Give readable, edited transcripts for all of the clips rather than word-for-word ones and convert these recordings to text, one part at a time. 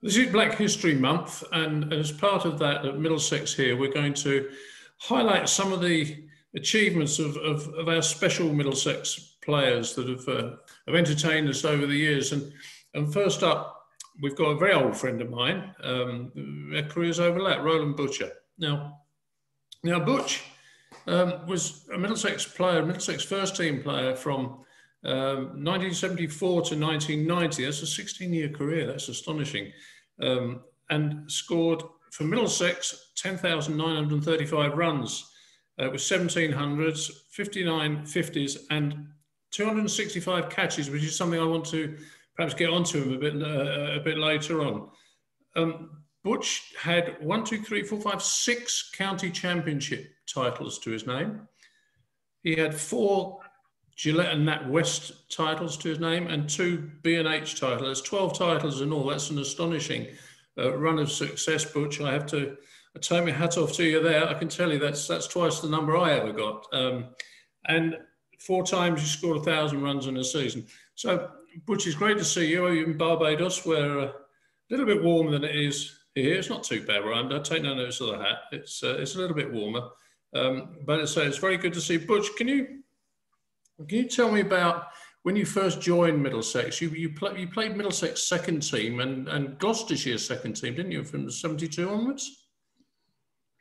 This is Black History Month, and as part of that, at Middlesex here, we're going to highlight some of the achievements of our special Middlesex players that have entertained us over the years. And first up, we've got a very old friend of mine. Their careers overlap, Roland Butcher. Now Butch was a Middlesex player, Middlesex first team player from 1974 to 1990. That's a 16-year career. That's astonishing. And scored for Middlesex 10,935 runs with 1,700s, 59 50s, and 265 catches, which is something I want to perhaps get onto him a bit later on. Butch had 6 county championship titles to his name. He had 4 Gillette and Nat West titles to his name and 2 B&H titles. That's 12 titles in all. That's an astonishing run of success, Butch. I take my hat off to you there. I can tell you that's twice the number I ever got. And 4 times you scored 1,000 runs in a season. So, Butch, it's great to see you. You're in Barbados, where a little bit warmer than it is here. It's not too bad where I'm. I take no notice of the hat. It's a little bit warmer. But it's very good to see. Butch, can you tell me about when you first joined Middlesex? You played Middlesex second team and Gloucestershire's second team, didn't you, from 72 onwards?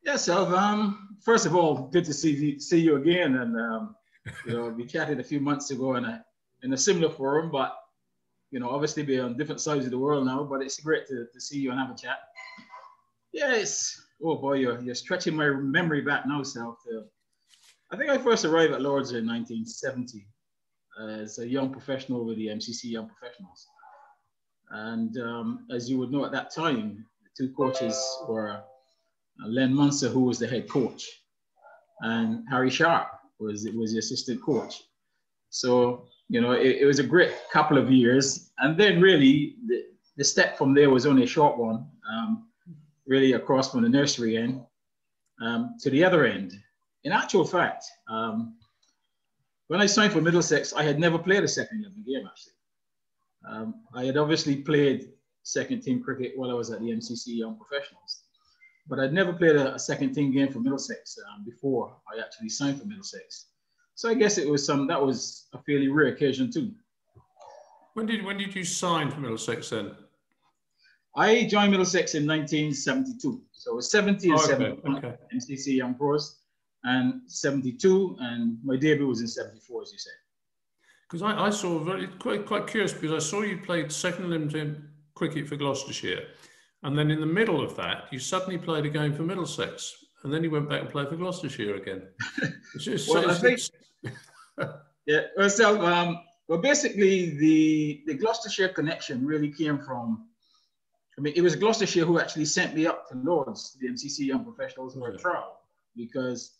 Yes, first of all, good to see you again. And we chatted a few months ago in a similar forum, but obviously we're on different sides of the world now. But it's great to see you and have a chat. Yes. Oh boy, you're stretching my memory back now, Sal. I think I first arrived at Lord's in 1970 as a young professional with the MCC Young Professionals. And as you would know at that time, the 2 coaches were Len Munster, who was the head coach, and Harry Sharp was the assistant coach. So, it was a great couple of years. And then really the step from there was only a short one, really across from the nursery end to the other end. In actual fact, when I signed for Middlesex, I had never played a second 11 game, actually. I had obviously played second team cricket while I was at the MCC Young Professionals, but I'd never played a second team game for Middlesex before I actually signed for Middlesex. So I guess that was a fairly rare occasion too. When did you sign for Middlesex then? I joined Middlesex in 1972. So it was 70 and 71, okay. MCC Young Pros, and 72, and my debut was in 74, as you said. Because I saw, quite curious, because I saw you played second limited cricket for Gloucestershire, and then in the middle of that, you suddenly played a game for Middlesex, and then you went back and played for Gloucestershire again. Well, basically the Gloucestershire connection really came from, it was Gloucestershire who actually sent me up to Lord's, the MCC Young Professionals, for a trial, because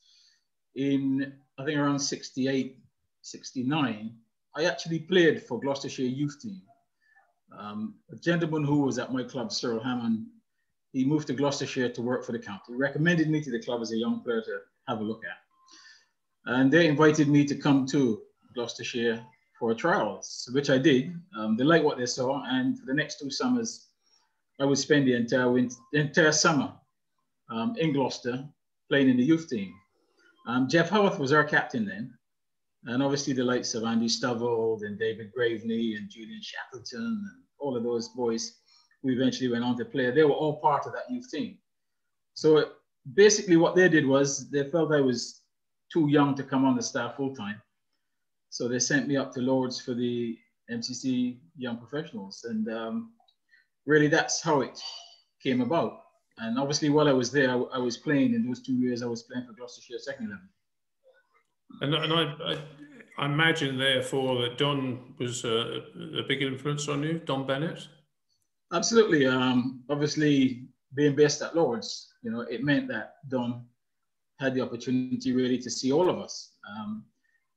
in, I think around 68, 69, I actually played for Gloucestershire youth team. A gentleman who was at my club, Cyril Hammond, he moved to Gloucestershire to work for the county. He recommended me to the club as a young player to have a look at. And they invited me to come to Gloucestershire for a trial, which I did. They liked what they saw, and for the next 2 summers, I would spend the entire summer in Gloucester playing in the youth team. Jeff Howarth was our captain then, and obviously the likes of Andy Stovall and David Graveney and Julian Shackleton and all of those boys who eventually went on to play, they were all part of that youth team. So basically what they did was they felt I was too young to come on the staff full time. So they sent me up to Lord's for the MCC Young Professionals. And really that's how it came about. And obviously while I was there, I was playing in those 2 years, I was playing for Gloucestershire second 11. And I imagine, therefore, that Don was a big influence on you, Don Bennett? Absolutely. Obviously, being based at Lord's, it meant that Don had the opportunity really to see all of us.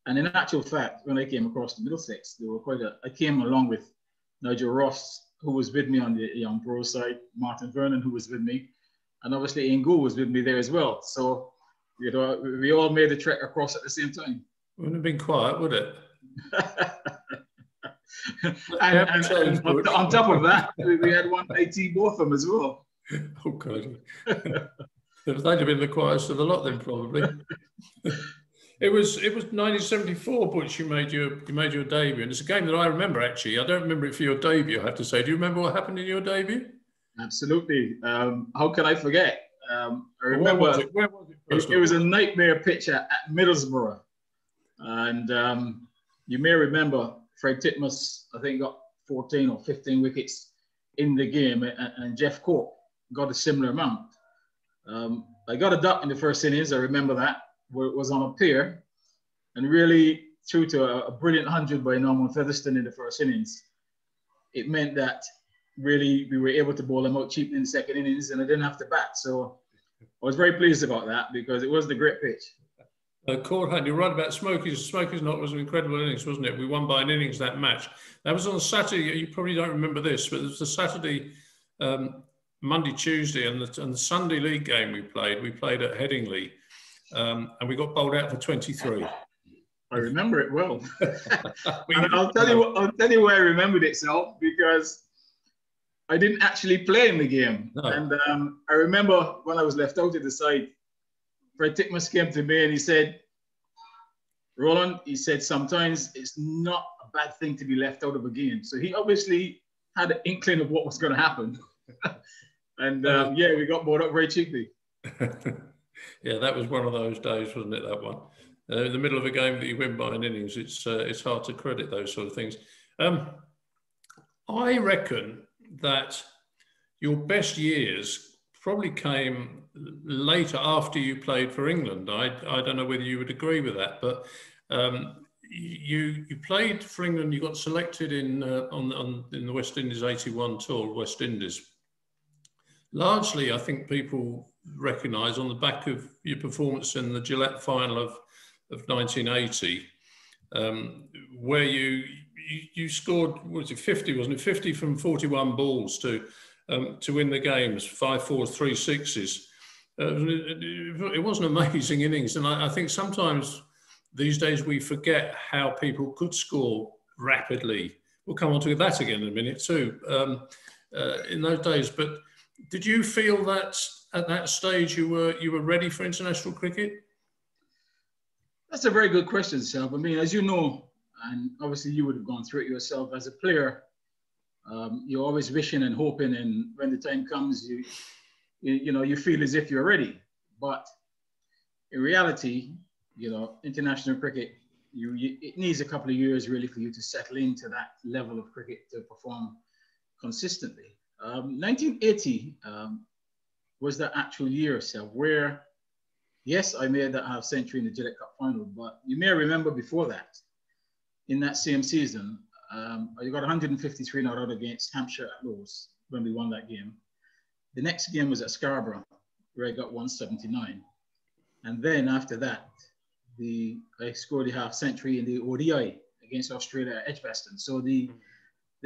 And in actual fact, when I came across to Middlesex, there were I came along with Nigel Ross, who was with me on the Young Pro side, Martin Vernon, who was with me, and obviously Ian Gould was with me there as well. So, we all made the trek across at the same time. Wouldn't have been quiet, would it? and on top of that, we had one A.T. Botham as well. Oh, God. They'd have been the quietest of the lot then, probably. It was 1974, Butch, you made your debut, and it's a game that I remember, actually. I don't remember it for your debut, I have to say. Do you remember what happened in your debut? Absolutely. How can I forget? I remember where was it? It was a nightmare pitch at Middlesbrough. And you may remember Fred Titmus, I think, got 14 or 15 wickets in the game, and Jeff Cork got a similar amount. I got a duck in the first innings, I remember that, where it was on a pair, and really threw to a brilliant 100 by Norman Featherstone in the first innings. It meant that really we were able to bowl them out cheaply in the second innings, and I didn't have to bat. So I was very pleased about that because it was a great pitch. Courthouse, you're right about Smokey's. Smokey's Knot was an incredible innings, wasn't it? We won by an innings that match. That was on Saturday. You probably don't remember this, but it was the Saturday, Monday, Tuesday, and the Sunday league game we played at Headingley, and we got bowled out for 23. I remember it well. I'll tell you why I remembered it, Sal, because I didn't actually play in the game. No. And I remember when I was left out at the side, Fred Titmus came to me and he said, Roland, he said, sometimes it's not a bad thing to be left out of a game. So he obviously had an inkling of what was going to happen. And yeah, we got brought up very cheaply. Yeah, that was one of those days, wasn't it, that one? In the middle of a game that you win by an innings, it's hard to credit those sort of things. I reckon that your best years probably came later after you played for England. I don't know whether you would agree with that, but you played for England. You got selected in the West Indies '81 tour, West Indies. Largely, I think people recognise on the back of your performance in the Gillette final of 1980, where you scored, what was it, 50, wasn't it? 50 from 41 balls to win the games, 5 4s, 3 6s. It was an amazing innings, and I think sometimes these days we forget how people could score rapidly. We'll come on to that again in a minute too. In those days, but did you feel that at that stage you were ready for international cricket? That's a very good question, Sal. I mean, as you know, and obviously you would have gone through it yourself as a player, you're always wishing and hoping, and when the time comes, you feel as if you're ready. But in reality, international cricket, it needs a couple of years really for you to settle into that level of cricket to perform consistently. 1980 was the actual year, Sal, where yes, I made that half century in the Gillette Cup final, but you may remember before that, in that same season, I got 153 not out against Hampshire at Lord's when we won that game. The next game was at Scarborough, where I got 179. And then after that, I scored the half century in the ODI against Australia at Edgbaston. So the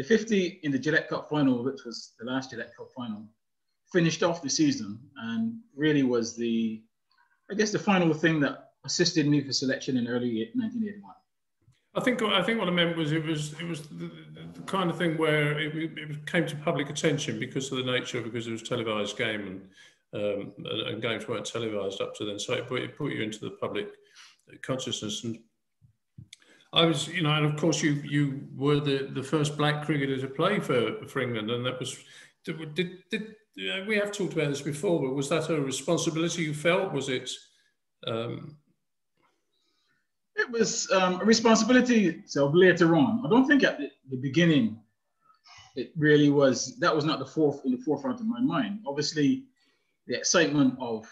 50 in the Gillette Cup final, which was the last Gillette Cup final, finished off the season and really was the final thing that assisted me for selection in early 1981. I think what I meant was it was the kind of thing where it came to public attention because of the nature, because it was a televised game and games weren't televised up to then, so it put you into the public consciousness. And I was, and of course you were the first black cricketer to play for England, and that was we have talked about this before, but was that a responsibility you felt? Was it? It was a responsibility. So later on, I don't think at the beginning it really was. That was not in the forefront of my mind. Obviously, the excitement of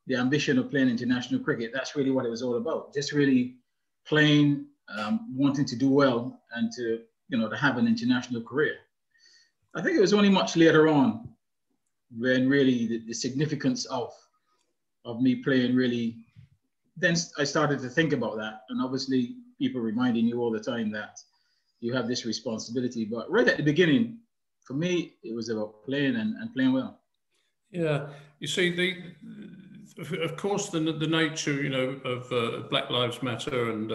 the ambition of playing international cricket. That's really what it was all about. Just really playing, wanting to do well, and to have an international career. I think it was only much later on when really the significance of me playing really, then I started to think about that. And obviously people reminding you all the time that you have this responsibility. But right at the beginning, for me, it was about playing and playing well. Yeah, you see, of course, the nature, you know, of Black Lives Matter and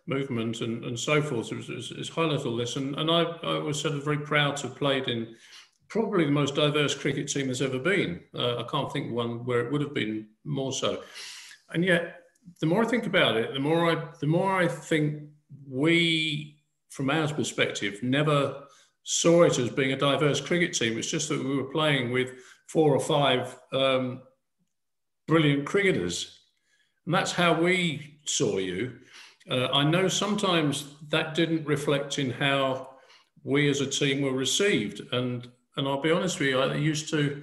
movement and so forth is highlight all this. And I was sort of very proud to have played in probably the most diverse cricket team there's ever been. I can't think of one where it would have been more so. And yet, the more I think about it, the more I think we, from our perspective, never saw it as being a diverse cricket team. It's just that we were playing with 4 or 5 brilliant cricketers. And that's how we saw you. I know sometimes that didn't reflect in how we as a team were received. And I'll be honest with you, it used to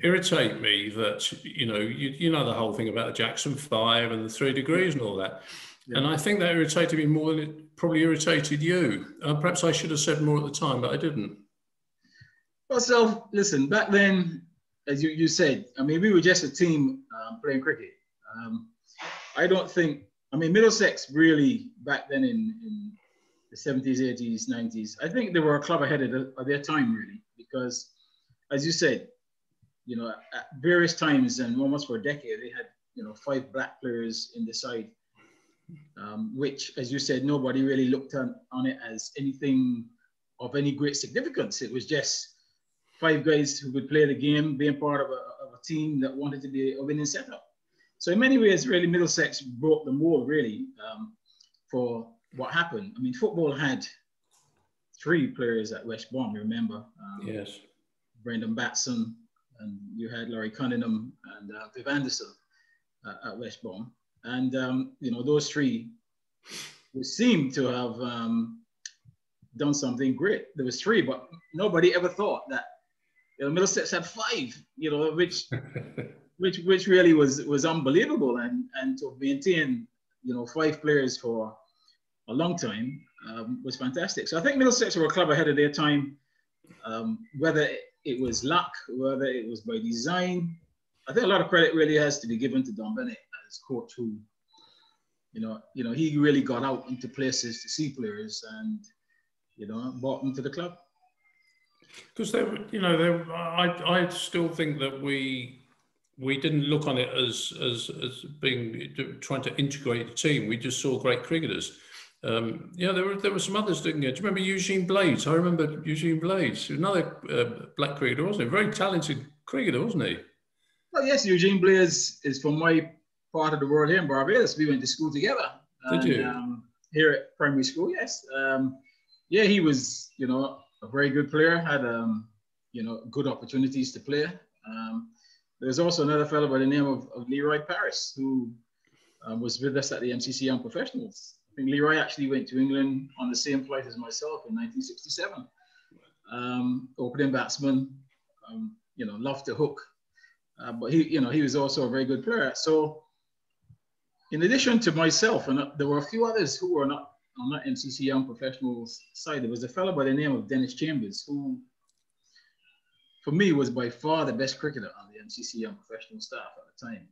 irritate me that, you know, you know the whole thing about the Jackson 5 and the 3 degrees and all that. Yeah. And I think that irritated me more than it probably irritated you. Perhaps I should have said more at the time, but I didn't. Well, so listen, back then, as you said, I mean, we were just a team playing cricket. I don't think, I mean, Middlesex really back then in the 70s, 80s, 90s, I think they were a club ahead of their time, really, because as you said, you know, at various times and almost for a decade, they had, you know, 5 black players in the side, which, as you said, nobody really looked on it as anything of any great significance. It was just 5 guys who could play the game, being part of a team that wanted to be a winning setup. So in many ways, really, Middlesex broke the mold, really, for what happened. I mean, football had 3 players at West Brom, remember? Yes. Brendan Batson, and you had Laurie Cunningham and Viv Anderson at West Brom. And, you know, those 3 seemed to have done something great. There was 3, but nobody ever thought that, you know, Middlesex had 5, you know, which really was unbelievable. And to maintain, you know, 5 players for a long time was fantastic. So I think Middlesex were a club ahead of their time, whether it was luck, whether it was by design. I think a lot of credit really has to be given to Don Bennett as coach, who, you know, he really got out into places to see players and, you know, brought them to the club. Because they, you know, I still think that we didn't look on it as being trying to integrate the team. We just saw great cricketers. Yeah, there were some others, didn't you? Do you remember Eugene Blades? I remember Eugene Blades, another black cricketer, wasn't he? Very talented cricketer, wasn't he? Well, yes, Eugene Blades is from my part of the world here in Barbados. We went to school together. Did you? Here at primary school, yes. Yeah, he was, you know, a very good player, had, you know, good opportunities to play. There was also another fellow by the name of Leroy Paris, who was with us at the MCC Young Professionals. I think Leroy actually went to England on the same flight as myself in 1967. Opening batsman, you know, loved to hook. But he, you know, he was also a very good player. So in addition to myself, and there were a few others who were not on that MCC Young Professionals side. There was a fellow by the name of Dennis Chambers, who for me was by far the best cricketer on the MCC Young Professional staff at the time.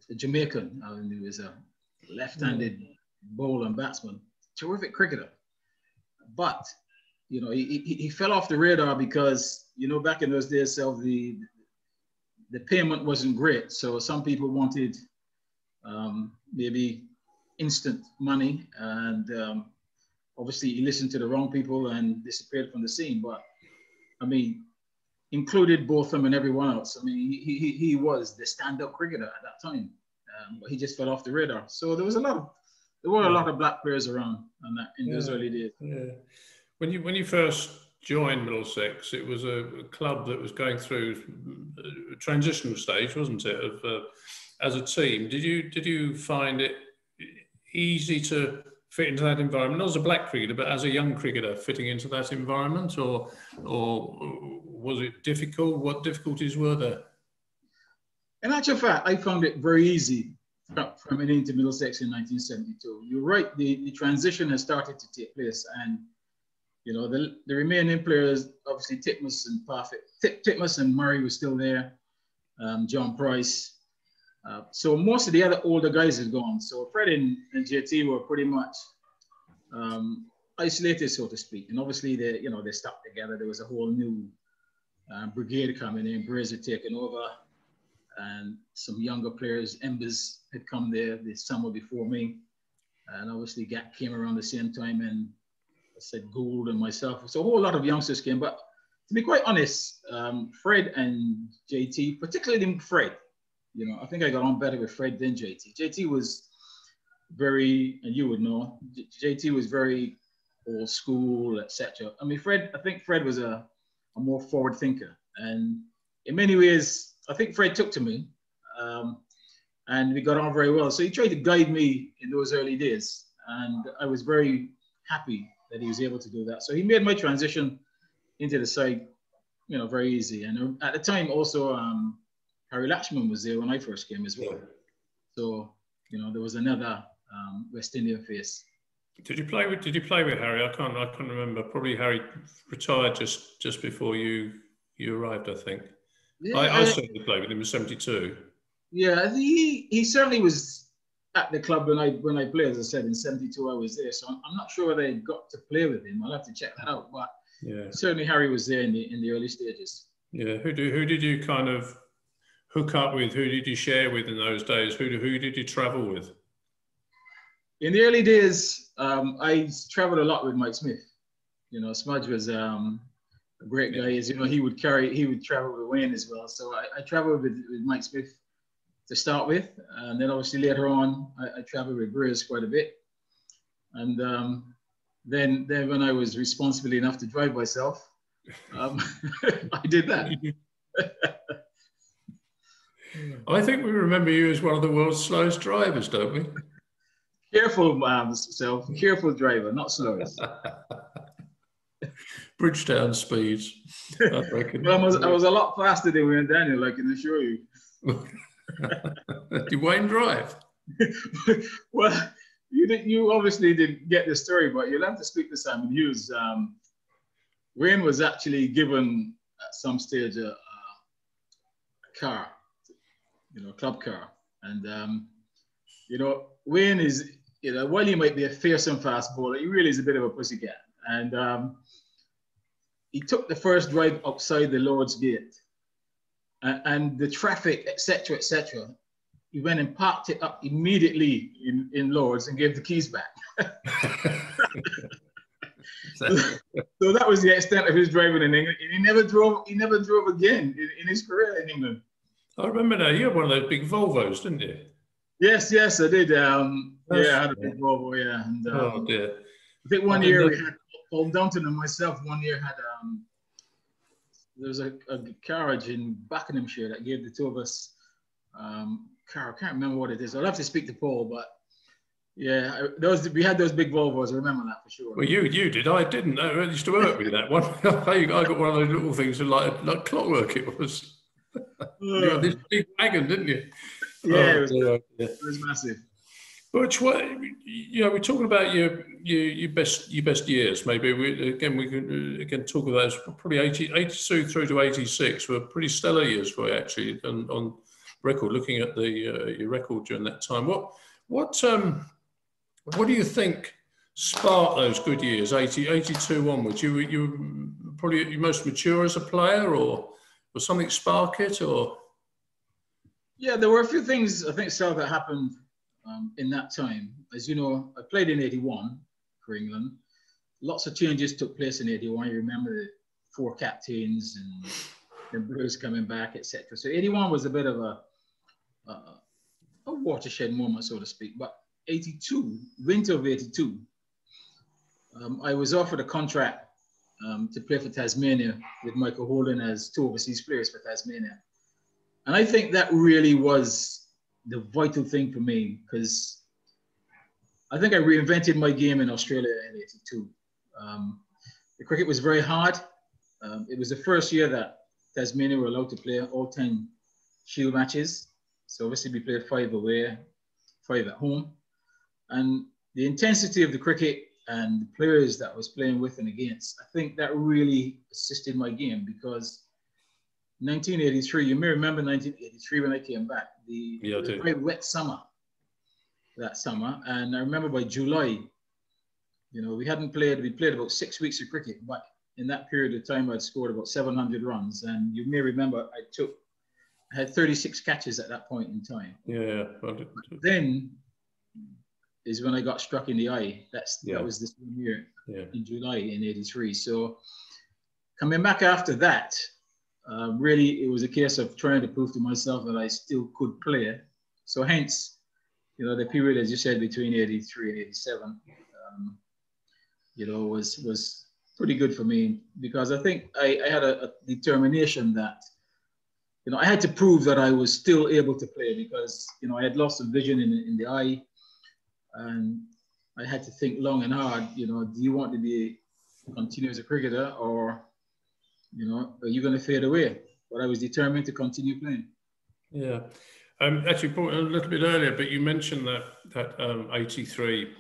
A Jamaican, he was a left-handed bowler and batsman, terrific cricketer. But, you know, he fell off the radar because, you know, back in those days, the payment wasn't great. So some people wanted maybe instant money, and obviously he listened to the wrong people and disappeared from the scene. But I mean, included Botham and everyone else. I mean, he was the stand-up cricketer at that time, but he just fell off the radar. So there were a lot of black players around in those early days. Yeah. When you first joined Middlesex, it was a club that was going through a transitional stage, wasn't it? As a team, did you find it easy to fit into that environment, not as a black cricketer, but as a young cricketer fitting into that environment, or was it difficult? What difficulties were there? In actual fact, I found it very easy coming into Middlesex in 1972. You're right, the transition has started to take place, and you know the remaining players, obviously Titmus and Murray were still there, John Price. So most of the other older guys had gone. So Fred and JT were pretty much isolated, so to speak. And obviously they stuck together. There was a whole new Brigade coming in, Braves had taken over, and some younger players, Embers, had come there the summer before me. And obviously Gat came around the same time, and I said Gould and myself. So a whole lot of youngsters came. But to be quite honest, Fred and JT, particularly Fred, you know, I think I got on better with Fred than JT. JT was very, and you would know, JT was very old school, etc. I mean, I think Fred was a more forward thinker. And in many ways, I think Fred took to me. And we got on very well. So he tried to guide me in those early days. And I was very happy that he was able to do that. So he made my transition into the side, you know, very easy. And at the time also, Harry Latchman was there when I first came as well. So, you know, there was another West Indian face. Did you play with Harry? I can't remember. Probably Harry retired just before you arrived, I think. Yeah, I certainly played with him in '72. Yeah, he certainly was at the club when I played. As I said, in '72 I was there, so I'm not sure whether I got to play with him. I'll have to check that out. But yeah, certainly Harry was there in the early stages. Yeah, who did you kind of hook up with? Who did you share with in those days? Who did you travel with? In the early days, I traveled a lot with Mike Smith. You know, Smudge was a great guy. As you know, he would travel with Wayne as well. So I traveled with Mike Smith to start with, and then obviously later on, I traveled with Braves quite a bit. And then when I was responsible enough to drive myself, I did that. I think we remember you as one of the world's slowest drivers, don't we? Careful, self. Careful driver, not slowest. Bridgetown speeds, I reckon. Well, I was a lot faster than Wayne Daniel, I can assure you. Did Wayne drive? Well, you obviously didn't get the story, but you'll have to speak to Simon Hughes. Wayne was actually given at some stage a car, you know, a club car. And, you know, Wayne is, you know, while he might be a fearsome fast bowler, he really is a bit of a pussycat. And he took the first drive outside the Lord's Gate. And the traffic, etc., etc., he went and parked it up immediately in Lord's and gave the keys back. So that was the extent of his driving in England. He never drove again in his career in England. I remember now, you had one of those big Volvos, didn't you? Yes, I did. Yeah, I had a big Volvo, yeah. And, oh, dear. I think one year we had Paul Downton and myself, one year had, there was a carriage in Buckinghamshire that gave the two of us car. I can't remember what it is. I'll have to speak to Paul, but yeah, we had those big Volvos. I remember that for sure. Well, you did. I didn't. I used to work with that one. I got one of those little things like clockwork. It was. You got this big wagon, didn't you? Yeah, it was massive. Butch, you know, we're talking about your best years. Maybe we can talk about those. Probably 82 through to 86 were pretty stellar years for you, actually, on record. Looking at your record during that time, what do you think sparked those good years, 82 onwards? You were probably your most mature as a player, or was something spark it, or? Yeah, there were a few things I think, Sal, that happened in that time. As you know, I played in 81 for England. Lots of changes took place in 81. You remember the 4 captains and the Blues coming back, etc. So 81 was a bit of a watershed moment, so to speak. But 82, winter of 82, I was offered a contract to play for Tasmania with Michael Holden as 2 overseas players for Tasmania. And I think that really was the vital thing for me, because I think I reinvented my game in Australia in 82. The cricket was very hard. It was the first year that Tasmania were allowed to play all 10 Shield matches. So obviously we played 5 away, 5 at home. And the intensity of the cricket and the players that I was playing with and against, I think that really assisted my game, because 1983, you may remember 1983 when I came back, the very wet summer that summer. And I remember by July, you know, we played about 6 weeks of cricket, but in that period of time, I'd scored about 700 runs. And you may remember I had 36 catches at that point in time. Yeah. Then is when I got struck in the eye. That was this year in July in '83. So coming back after that, really it was a case of trying to prove to myself that I still could play. So hence, the period, as you said, between '83 and '87, was pretty good for me, because I think I had a determination that, I had to prove that I was still able to play, because, I had lost some vision in the eye, and I had to think long and hard, do you want to continue as a cricketer, or, are you going to fade away? But I was determined to continue playing. Yeah. Actually, a little bit earlier, but you mentioned that '83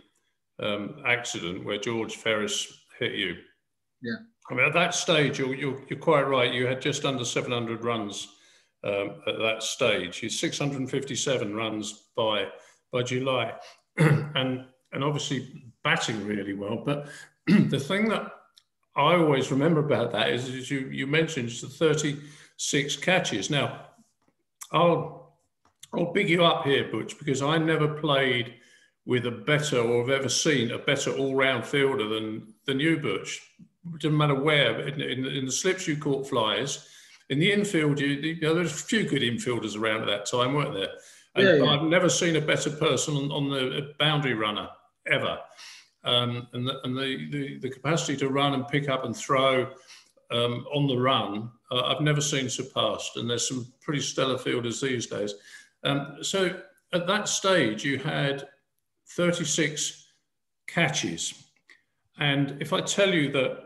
accident where George Ferris hit you. Yeah. I mean, at that stage, you're quite right. You had just under 700 runs at that stage. You 657 runs by July, and obviously batting really well. But the thing that I always remember about that is you mentioned the 36 catches. Now, I'll big you up here, Butch, because I never played with a better, or have ever seen a better all-round fielder than you, Butch. It doesn't matter where. In the slips you caught flies. In the infield, there's a few good infielders around at that time, weren't there? And I've never seen a better person on the boundary runner ever. And the capacity to run and pick up and throw on the run, I've never seen surpassed. And there's some pretty stellar fielders these days. So at that stage, you had 36 catches. And if I tell you that,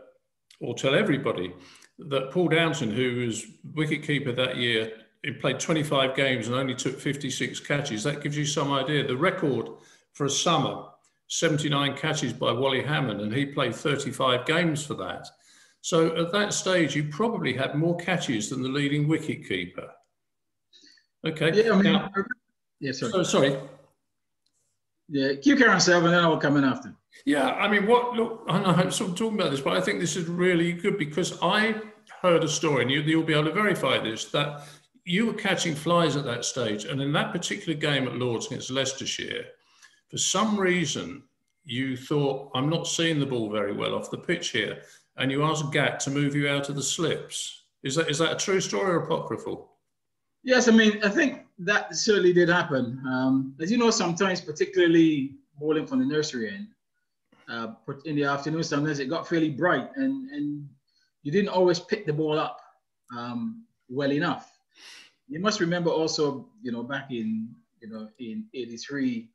or tell everybody, that Paul Downton, who was wicketkeeper that year, he played 25 games and only took 56 catches, that gives you some idea. The record for a summer, 79 catches by Wally Hammond, and he played 35 games for that. So at that stage, you probably had more catches than the leading wicketkeeper. Okay. Yeah, I mean, now, sorry. Yeah, you carry on, Seb, and then I will come in after. Yeah, I mean, look, I know I'm sort of talking about this, but I think this is really good, because I heard a story, and you'll be able to verify this, that you were catching flies at that stage. And in that particular game at Lord's against Leicestershire, for some reason, you thought, I'm not seeing the ball very well off the pitch here. And you asked Gat to move you out of the slips. Is that a true story or apocryphal? Yes, I mean, I think that certainly did happen. As you know, sometimes, particularly bowling from the nursery end, in the afternoon, sometimes it got fairly bright, and you didn't always pick the ball up well enough. You must remember also, back in '83,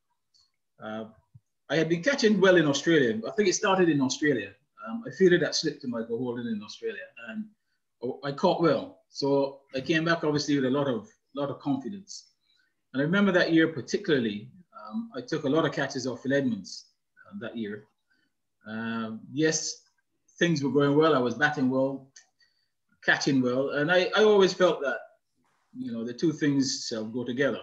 I had been catching well in Australia. I think it started in Australia. I fielded that slip to Michael Holden in Australia, and I caught well. So I came back obviously with a lot of confidence. And I remember that year particularly, I took a lot of catches off Phil Edmonds that year. Yes, things were going well. I was batting well, catching well, and I always felt that the two things go together.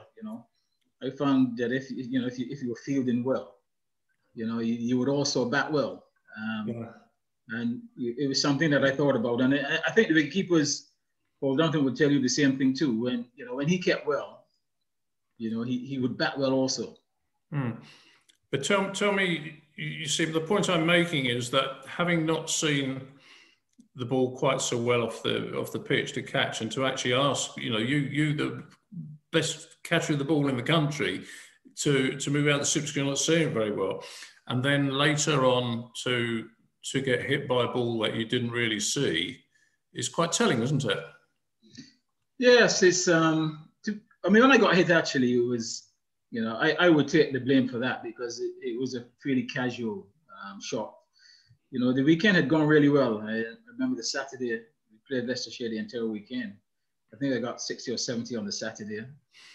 I found that if you were fielding well, you would also bat well. And it was something that I thought about, and I think the keepers, Paul Duncan would tell you the same thing too. When he kept well, he would bat well also. But tell me, you see, the point I'm making is that having not seen the ball quite so well off the pitch to catch, and to actually ask, you the best catcher of the ball in the country, to move out the slips because you're not seeing it very well, and then later on to get hit by a ball that you didn't really see, is quite telling, isn't it? Yes, it's. When I got hit, actually, it was, I would take the blame for that, because it was a fairly casual shot. The weekend had gone really well. I remember the Saturday, we played Leicestershire the entire weekend. I think I got 60 or 70 on the Saturday.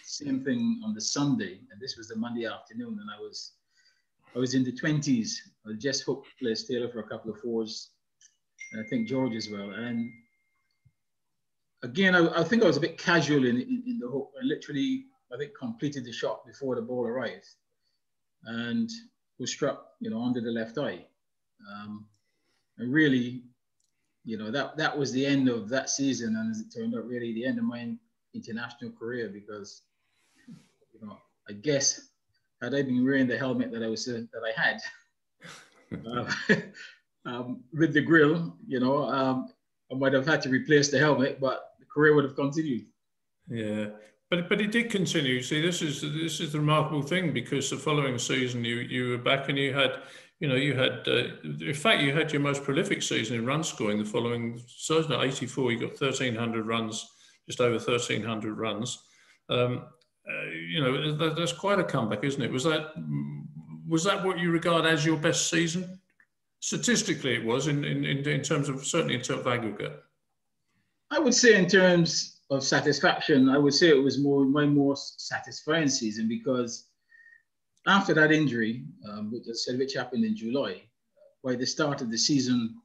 Same thing on the Sunday, and this was the Monday afternoon, and I was in the 20s. I just hooked Les Taylor for a couple of fours, and I think George as well. And again, I think I was a bit casual in the hook. I literally, I think, completed the shot before the ball arrived, and was struck, under the left eye. And really, that was the end of that season, and as it turned out, really the end of my international career, because I guess had I been wearing the helmet that I had with the grill, I might have had to replace the helmet, but the career would have continued. Yeah, but it did continue. See, this is the remarkable thing, because the following season you were back, and you had in fact you had your most prolific season in run scoring the following season. 84, you got 1,300 runs, just over 1,300 runs. That's quite a comeback, isn't it? Was that what you regard as your best season? Statistically, it was in terms of, certainly in terms of aggregate. I would say in terms of satisfaction, I would say it was my most satisfying season, because after that injury, which happened in July, by the start of the season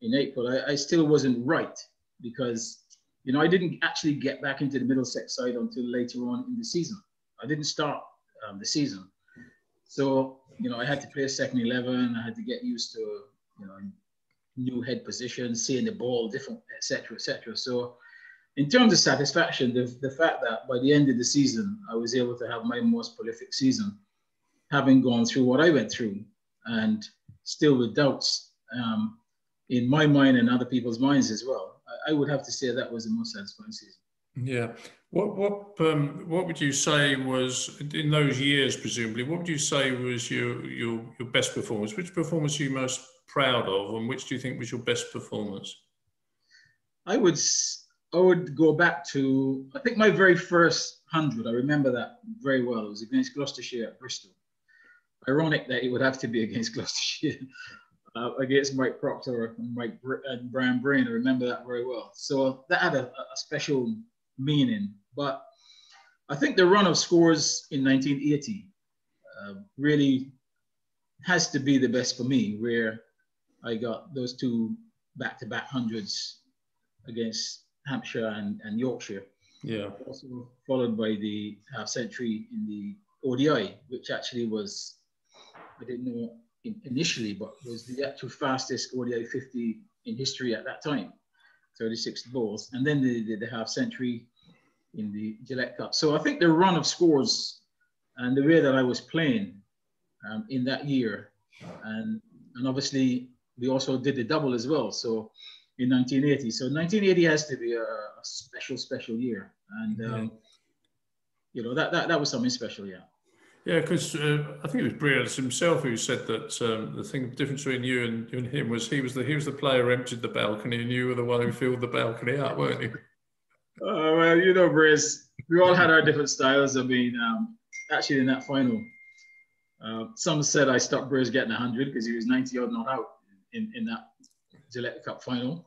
in April, I still wasn't right, because I didn't actually get back into the Middlesex side until later on in the season. I didn't start the season. So, I had to play a second 11. I had to get used to, new head positions, seeing the ball different, et cetera, et cetera. So in terms of satisfaction, the fact that by the end of the season, I was able to have my most prolific season, having gone through what I went through, and still with doubts in my mind and other people's minds as well, I would have to say that was the most satisfying season. Yeah. What would you say was, in those years, presumably, what would you say was your best performance? Which performance are you most proud of, and which do you think was your best performance? I would go back to, I think, my very first 100. I remember that very well. It was against Gloucestershire at Bristol. Ironic that it would have to be against Gloucestershire, against Mike Proctor and Brian Brain. I remember that very well. So that had a special meaning. But I think the run of scores in 1980 really has to be the best for me, where I got those two back-to-back hundreds against Hampshire and Yorkshire. Yeah. Also followed by the half century in the ODI, which actually was, I didn't know initially, but was the actual fastest ODI 50 in history at that time, 36 balls. And then the half century in the Gillette Cup. So I think the run of scores and the way that I was playing in that year, and obviously we also did the double as well. So in 1980. So 1980 has to be a special year. And, that was something special, yeah. Yeah, because I think it was Brian himself who said that the difference between you and him was he was the player who emptied the balcony, and you were the one who filled the balcony up, weren't you? Well, Briz, we all had our different styles. I mean, actually in that final, some said I stopped Briz getting 100 because he was 90 odd not out in that Gillette Cup final.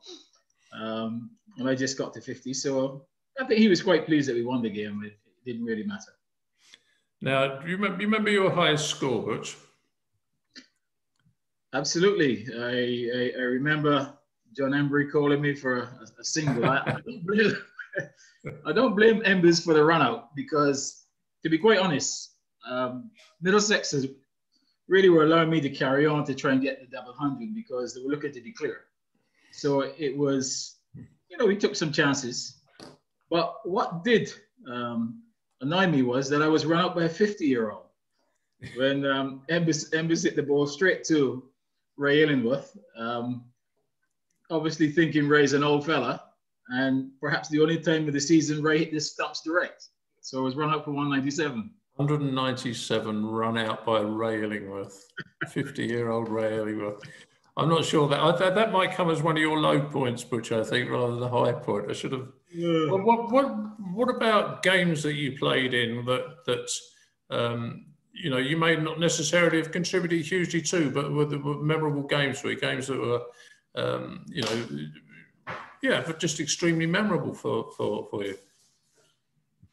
And I just got to 50. So I think he was quite pleased that we won the game. It didn't really matter. Now, do you remember your highest score, Butch? Absolutely. I remember John Embry calling me for a single. I don't blame Embers for the run out, because, to be quite honest, Middlesex really were allowing me to carry on to try and get the double 100 because they were looking to declare. So it was, we took some chances. But what did annoy me was that I was run out by a 50-year-old when Embers hit the ball straight to Ray Illingworth, obviously thinking Ray's an old fella, and perhaps the only time of the season Ray hit the stumps direct. So I was run out for 197. 197 run out by Ray Illingworth, 50-year-old Ray Illingworth. I'm not sure that might come as one of your low points, Butch, I think, rather than a high point. I should have. Yeah. Well, what about games that you played in that you may not necessarily have contributed hugely to, but were memorable games for you, games that were but just extremely memorable for you?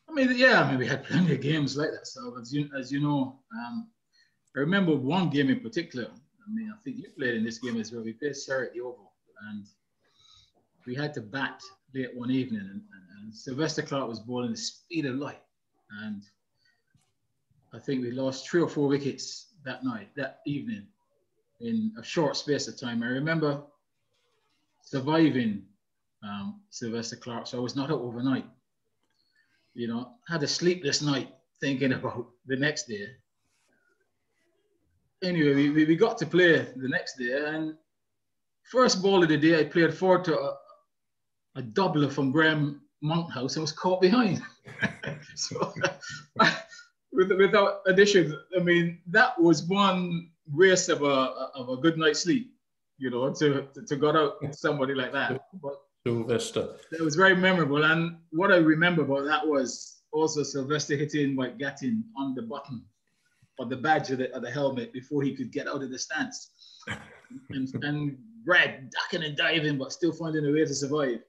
I mean, we had plenty of games like that. So as you know, I remember one game in particular. I mean, I think you played in this game as well. We played Surrey at the Oval, and we had to bat late one evening, and Sylvester Clark was bowling the speed of light, and I think we lost 3 or 4 wickets that evening, in a short space of time. I remember surviving Sylvester Clarke, so I was not out overnight. You know, had a sleepless night thinking about the next day. Anyway, we got to play the next day, and first ball of the day, I played forward to a doubler from Graham Monkhouse and was caught behind. So, without addition, I mean, that was one race of a good night's sleep, you know, to got out somebody like that. But Sylvester. it was very memorable. And what I remember about that was also Sylvester hitting Mike Gattin on the button of the badge of the helmet before he could get out of the stance. And Brad ducking and diving, but still finding a way to survive.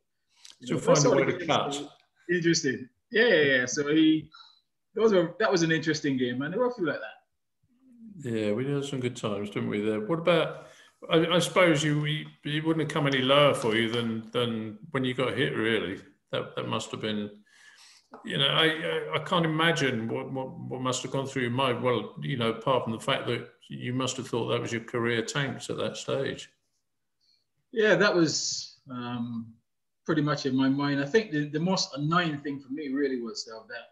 Still find a way to cut. Interesting. Yeah. So that was an interesting game, and there were a few like that. Yeah, we had some good times, didn't we? There. What about? I suppose you wouldn't have come any lower for you than when you got hit. Really, that must have been. You know, I can't imagine what must have gone through your mind. Well, you know, apart from the fact that you must have thought that was your career tanked at that stage. Yeah, that was pretty much in my mind. I think the most annoying thing for me really was that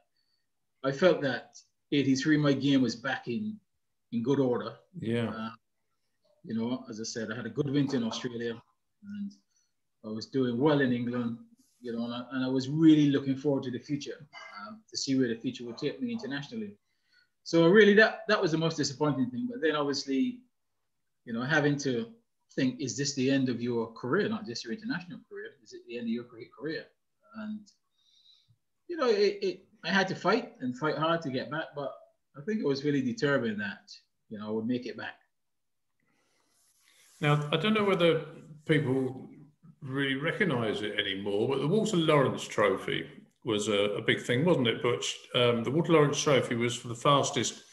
I felt that 83, my game was back in good order. Yeah. You know, as I said, I had a good winter in Australia, and I was doing well in England. You know, and I was really looking forward to the future, to see where the future would take me internationally. So really, that was the most disappointing thing. But then, obviously, you know, having to think, is this the end of your career, not just your international career? Is it the end of your career? And you know, I had to fight hard to get back. But I think I was really determined that, you know, I would make it back. Now, I don't know whether people really recognise it anymore, but the Walter Lawrence Trophy was a big thing, wasn't it, Butch? The Walter Lawrence Trophy was for the fastest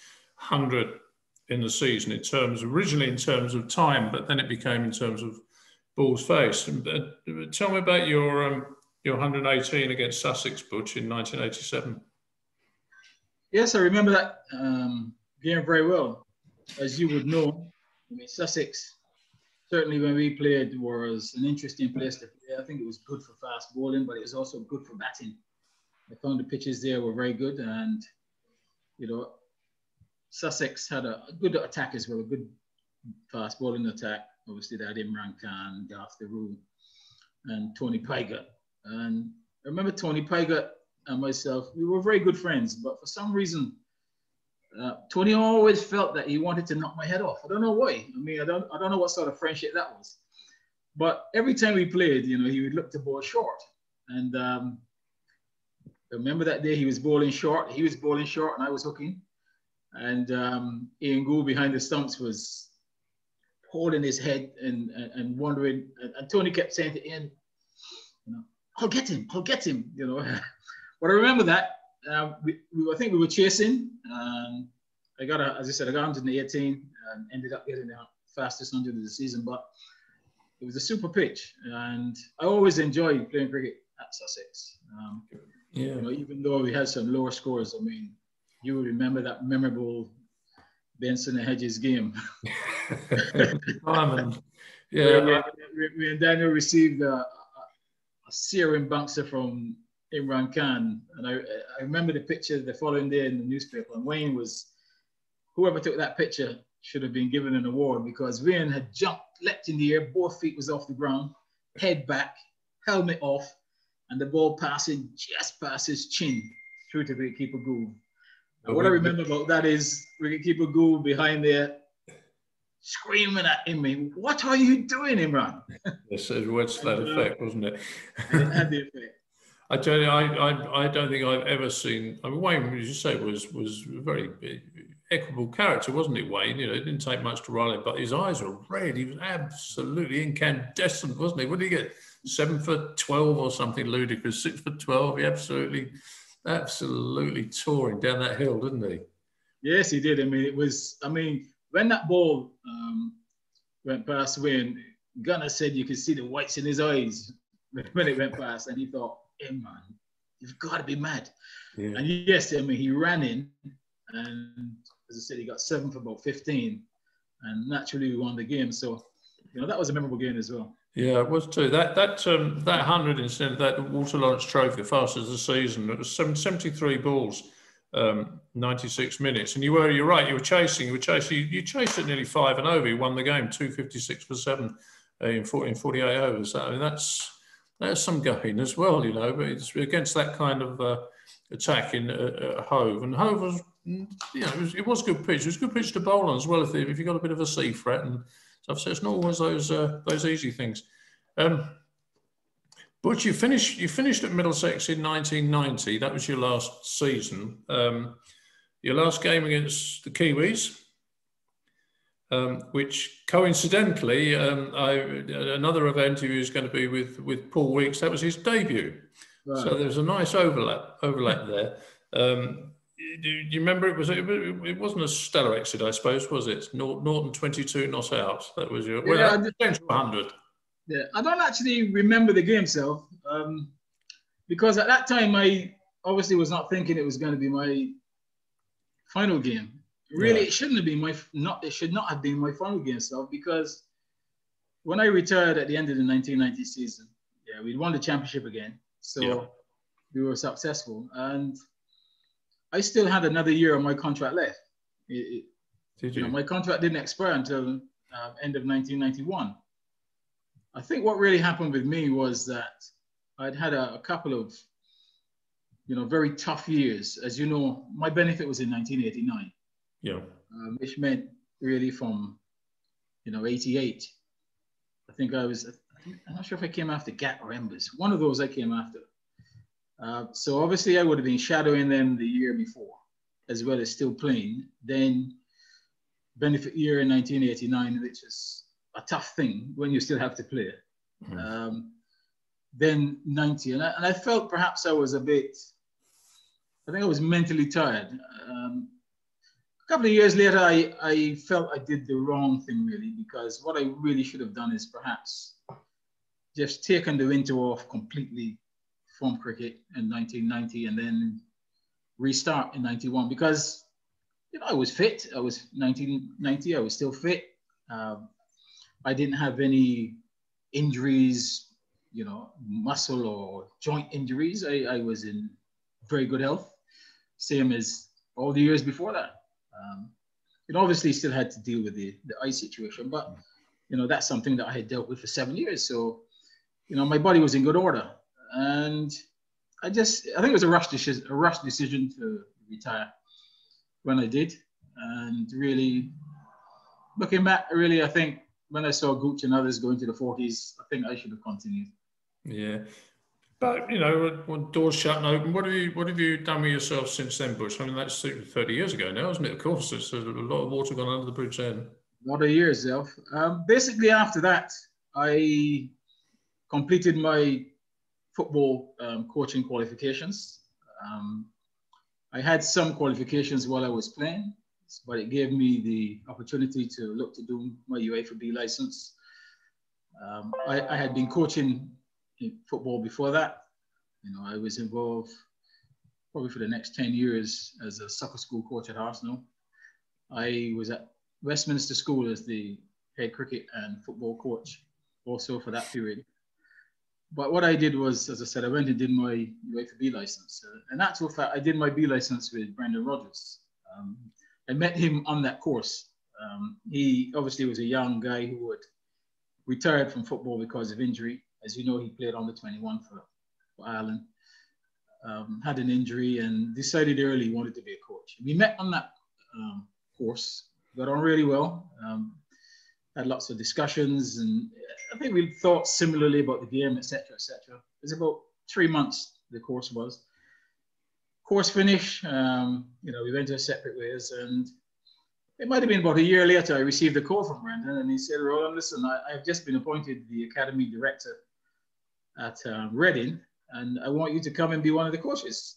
100 in the season originally in terms of time, but then it became in terms of balls faced. Tell me about your 118 against Sussex, Butch, in 1987. Yes, I remember that game very well. As you would know, I mean, Sussex, certainly when we played, was an interesting place to play. I think it was good for fast bowling, but it was also good for batting. I found the pitches there were very good, and you know, Sussex had a good attack as well, a good fast bowling attack. Obviously, they had Imran Khan, Garth Daru, and Tony Pygott. And I remember Tony Pygott and myself, we were very good friends, but for some reason, Tony always felt that he wanted to knock my head off. I don't know why. I mean, I don't know what sort of friendship that was. But every time we played, you know, he would look to bowl short. And I remember that day he was bowling short. He was bowling short and I was hooking. And Ian Gould behind the stumps was holding his head and wondering. And Tony kept saying to Ian, you know, I'll get him, you know. But I remember that. I think we were chasing. As I said, I got 118 and ended up getting the fastest 100 of the season. But it was a super pitch, and I always enjoyed playing cricket at Sussex. You know, even though we had some lower scores, I mean, you will remember that memorable Benson and Hedges game. Diamond. Yeah. We and Daniel received a searing bouncer from Imran Khan, and I remember the picture the following day in the newspaper, and Wayne was, whoever took that picture should have been given an award, because Wayne had leapt in the air, both feet was off the ground, head back, helmet off, and the ball passing just past his chin through to wicketkeeper Gould. What I remember about that is wicketkeeper Gould behind there screaming at him, "What are you doing, Imran?" Yes, it was that effect, wasn't it? And it had the effect. I tell you, I don't think I've ever seen. I mean, Wayne, as you say, was a very equable character, wasn't it, Wayne? You know, it didn't take much to rile him, but his eyes were red. He was absolutely incandescent, wasn't he? What did he get? 7'12" or something ludicrous. 6'12". He absolutely tore him down that hill, didn't he? Yes, he did. I mean, when that ball went past Wayne, Gunner said you could see the whites in his eyes when it went past, and he thought, "Hey man, you've got to be mad." Yeah. And yes, I mean, he ran in, and as I said, he got 7 for about 15, and naturally we won the game. So, you know, that was a memorable game as well. Yeah, it was too. That 100 instead of that Walter Lawrence Trophy, the fastest of the season, it was 73 balls, 96 minutes. And you're right, you chased it nearly 5 and over. You won the game, 256 for 7 in 48 overs. I mean, that's some going as well, you know, but it's against that kind of attack in Hove. And Hove was, you know, it was a good pitch. It was a good pitch to bowl on as well if you got a bit of a sea threat and stuff. So it's not always those easy things. But you finished at Middlesex in 1990. That was your last season. Your last game against the Kiwis, which coincidentally, another of our interviews is going to be with Paul Weeks. That was his debut. Right. So there's a nice overlap there. Do you remember it wasn't a stellar exit, I suppose, was it? Norton 22 not out. That was your 100. Yeah, I don't actually remember the game itself because at that time I obviously was not thinking it was going to be my final game. Really, yeah. It should not have been my final game itself because when I retired at the end of the 1990 season, yeah, we won the championship again, so yeah. We were successful, and I still had another year of my contract left. Did you? My contract didn't expire until end of 1991. I think what really happened with me was that I'd had a couple of, very tough years. As you know, my benefit was in 1989. Yeah. Which meant really from, 88. I'm not sure if I came after Gat or Embers. One of those I came after. So obviously I would have been shadowing them the year before, as well as still playing. Then benefit year in 1989, which is a tough thing when you still have to play. Mm-hmm. Then 90, and I felt perhaps I was I think I was mentally tired. A couple of years later, I felt I did the wrong thing really, because what I really should have done is perhaps just taken the winter off completely from cricket in 1990 and then restart in 91, because I was fit. I was 1990, I was still fit. I didn't have any injuries, muscle or joint injuries. I was in very good health, same as all the years before that. Obviously still had to deal with the eye situation, but that's something that I had dealt with for 7 years. So, my body was in good order, and I think it was a rush decision to retire when I did. And really, looking back, I think when I saw Gooch and others going to the 40s, I think I should have continued. Yeah. But, when doors shut and open, what have you done with yourself since then, Butch? I mean, that's 30 years ago now, isn't it? Of course, there's a lot of water gone under the bridge then. A lot of years, Zelf. Basically, after that, I completed my football coaching qualifications. I had some qualifications while I was playing, but it gave me the opportunity to look to do my UEFA B license. I had been coaching in football before that. I was involved probably for the next 10 years as a soccer school coach at Arsenal. I was at Westminster School as the head cricket and football coach also for that period. But what I did was, as I said, I went and did my UEFA B license. In actual fact, I did my B license with Brendan Rodgers. I met him on that course. He obviously was a young guy who had retired from football because of injury. As you know, he played under 21 for Ireland. Had an injury and decided early he wanted to be a coach. We met on that course, got on really well. Had lots of discussions, and I think we thought similarly about the game, etc., etc. It was about 3 months the course was. Course finish, we went our separate ways, and it might have been about a year later I received a call from Brendan, and he said, Roland, listen, I've just been appointed the academy director at Reading, and I want you to come and be one of the coaches.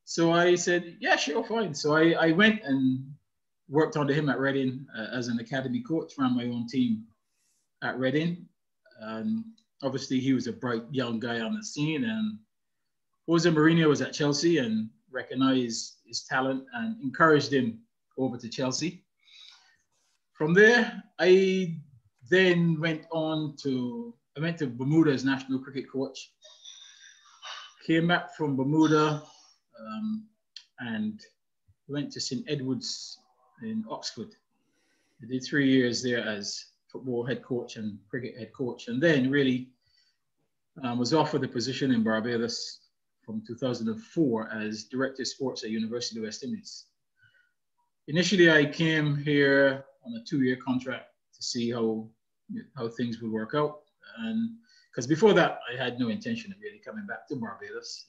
So I said, yeah, sure, fine. So I went and worked under him at Reading as an academy coach, ran my own team at Reading. Obviously, he was a bright young guy on the scene, and Jose Mourinho was at Chelsea and recognized his talent and encouraged him over to Chelsea. From there, I then I went to Bermuda as national cricket coach. Came back from Bermuda and went to St. Edward's in Oxford. I did 3 years there as football head coach and cricket head coach, and then really was offered the position in Barbados from 2004 as director of sports at University of West Indies. Initially, I came here on a 2-year contract to see how things would work out, and because before that, I had no intention of really coming back to Barbados.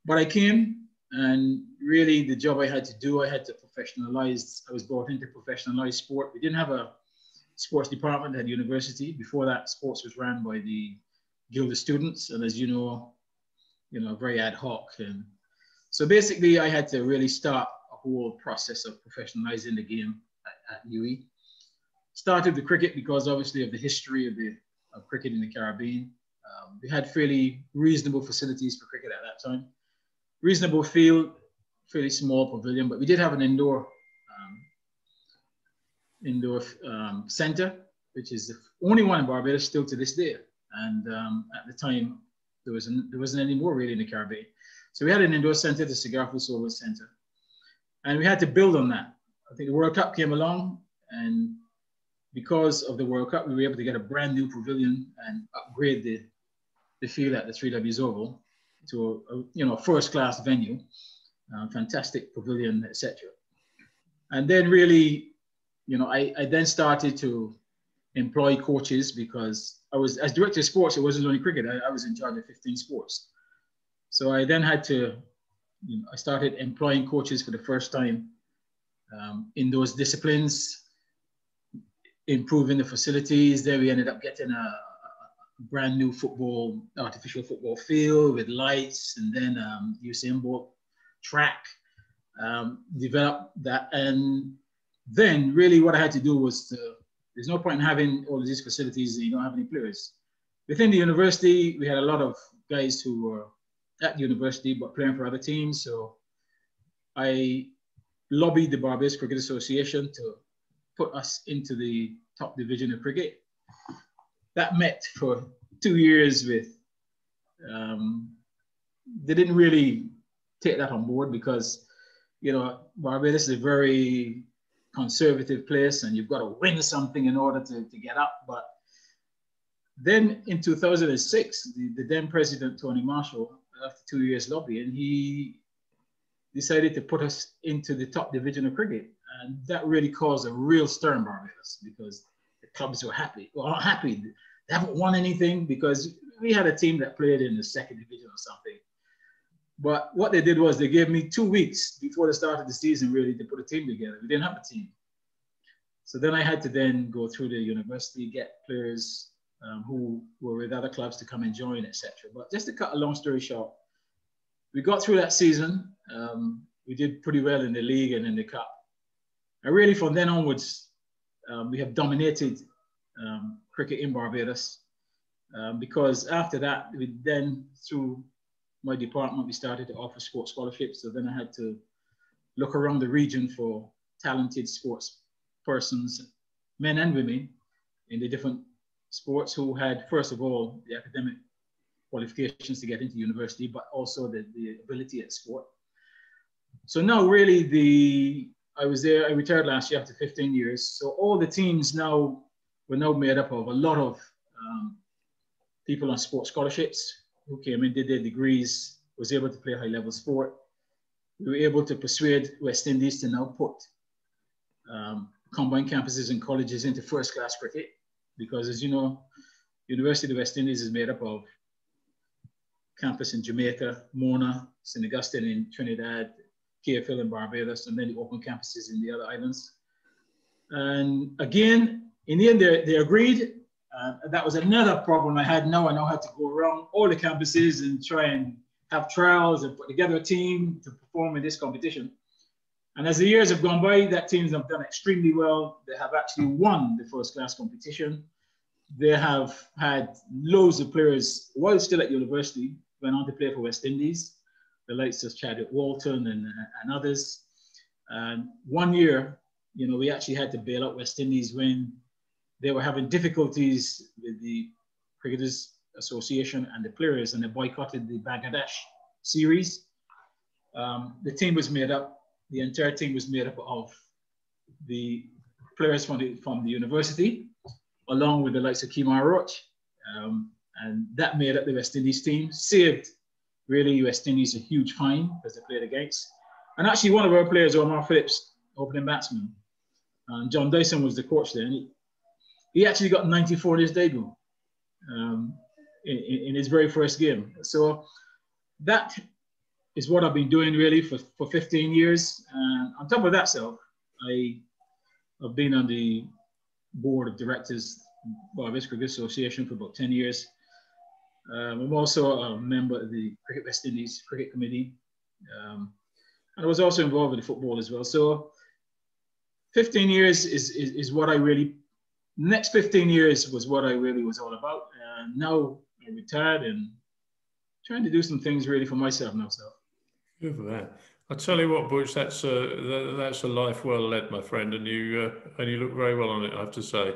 But I came, and really the job I had to do, I had to professionalize. I was brought in to professionalize sport. We didn't have a sports department at university. Before that, sports was run by the Guild of Students, and as you know, very ad hoc. And so basically, I had to really start a whole process of professionalizing the game at UE. Started the cricket because obviously of the history of cricket in the Caribbean. We had fairly reasonable facilities for cricket at that time. Reasonable field, fairly small pavilion, but we did have an indoor center, which is the only one in Barbados still to this day. And at the time, there wasn't any more really in the Caribbean. So we had an indoor center, the Cigar Silver Center, and we had to build on that. I think the World Cup came along, and because of the World Cup, we were able to get a brand new pavilion and upgrade the field at the 3Ws Oval to a first-class venue, fantastic pavilion, etc. And then really, I then started to employ coaches because as director of sports, it wasn't only cricket. I was in charge of 15 sports. So I then had to, I started employing coaches for the first time in those disciplines, improving the facilities. Then we ended up getting a brand new artificial football field with lights, and then Usain Bolt track, develop that. And then really what I had to do was there's no point in having all of these facilities and you don't have any players. Within the university, we had a lot of guys who were at the university but playing for other teams. So I lobbied the Barbados Cricket Association to put us into the top division of cricket. That met for 2 years with, they didn't really take that on board because, Barbados is a very conservative place and you've got to win something in order to get up. But then in 2006, the then president, Tony Marshall, after 2 years lobbying, he decided to put us into the top division of cricket. And that really caused a real stir in Barbados because the clubs were happy. Well, not happy. They haven't won anything because we had a team that played in the second division or something. But what they did was they gave me 2 weeks before the start of the season really to put a team together. We didn't have a team. So then I had to then go through the university, get players who were with other clubs to come and join, etc. But just to cut a long story short, we got through that season. We did pretty well in the league and in the cup. And really from then onwards, we have dominated cricket in Barbados because after that, we then, through my department, we started to offer sports scholarships. So then I had to look around the region for talented sports persons, men and women, in the different sports who had, first of all, the academic qualifications to get into university, but also the ability at sport. So now really I was there, I retired last year after 15 years. So all the teams now were now made up of a lot of people on sports scholarships who came in, did their degrees, was able to play high-level sport. We were able to persuade West Indies to now put combined campuses and colleges into first-class cricket because, as you know, University of West Indies is made up of campus in Jamaica, Mona, St. Augustine in Trinidad, KFL in Barbados, and then the open campuses in the other islands. And again, in the end, they agreed. That was another problem I had. Now I know how to go around all the campuses and try and have trials and put together a team to perform in this competition. And as the years have gone by, that teams have done extremely well. They have actually won the first-class competition. They have had loads of players while still at university, went on to play for West Indies, the likes of Chadwick Walton and others. And 1 year, we actually had to bail out West Indies when they were having difficulties with the Cricketers Association and the players, and they boycotted the Bangladesh series. The team was made up, the entire team was made up of the players from the university, along with the likes of Kemar Roach. And that made up the West Indies team, saved really West Indies a huge fine because they played against. And actually one of our players, Omar Phillips, opening batsman, and John Dyson was the coach there, and he actually got 94 in his debut in his very first game. So that is what I've been doing really for 15 years. And on top of that, I've been on the board of directors of the Cricket Association for about 10 years. I'm also a member of the Cricket West Indies Cricket Committee. And I was also involved with the football as well. So 15 years is what I really, next 15 years was what I really was all about. And now I'm retired and trying to do some things really for myself now. So. Good for that. I'll tell you what, Butch, that's a life well led, my friend, and you look very well on it, I have to say.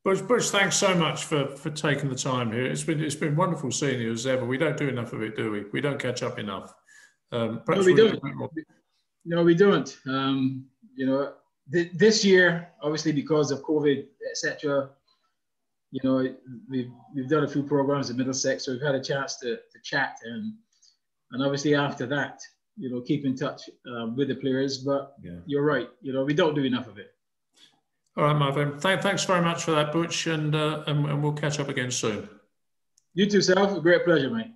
Butch, thanks so much for taking the time here. It's been wonderful seeing you as ever. We don't do enough of it, do we? We don't catch up enough. No, we don't. No, we don't. You know, this year, obviously because of COVID, etc. You know, we've done a few programs in Middlesex, so we've had a chance to chat, and obviously after that, you know, keep in touch with the players. But yeah, you're right. You know, we don't do enough of it. All right, Marvin. Thanks very much for that, Butch, and we'll catch up again soon. You too, Sal. A great pleasure, mate.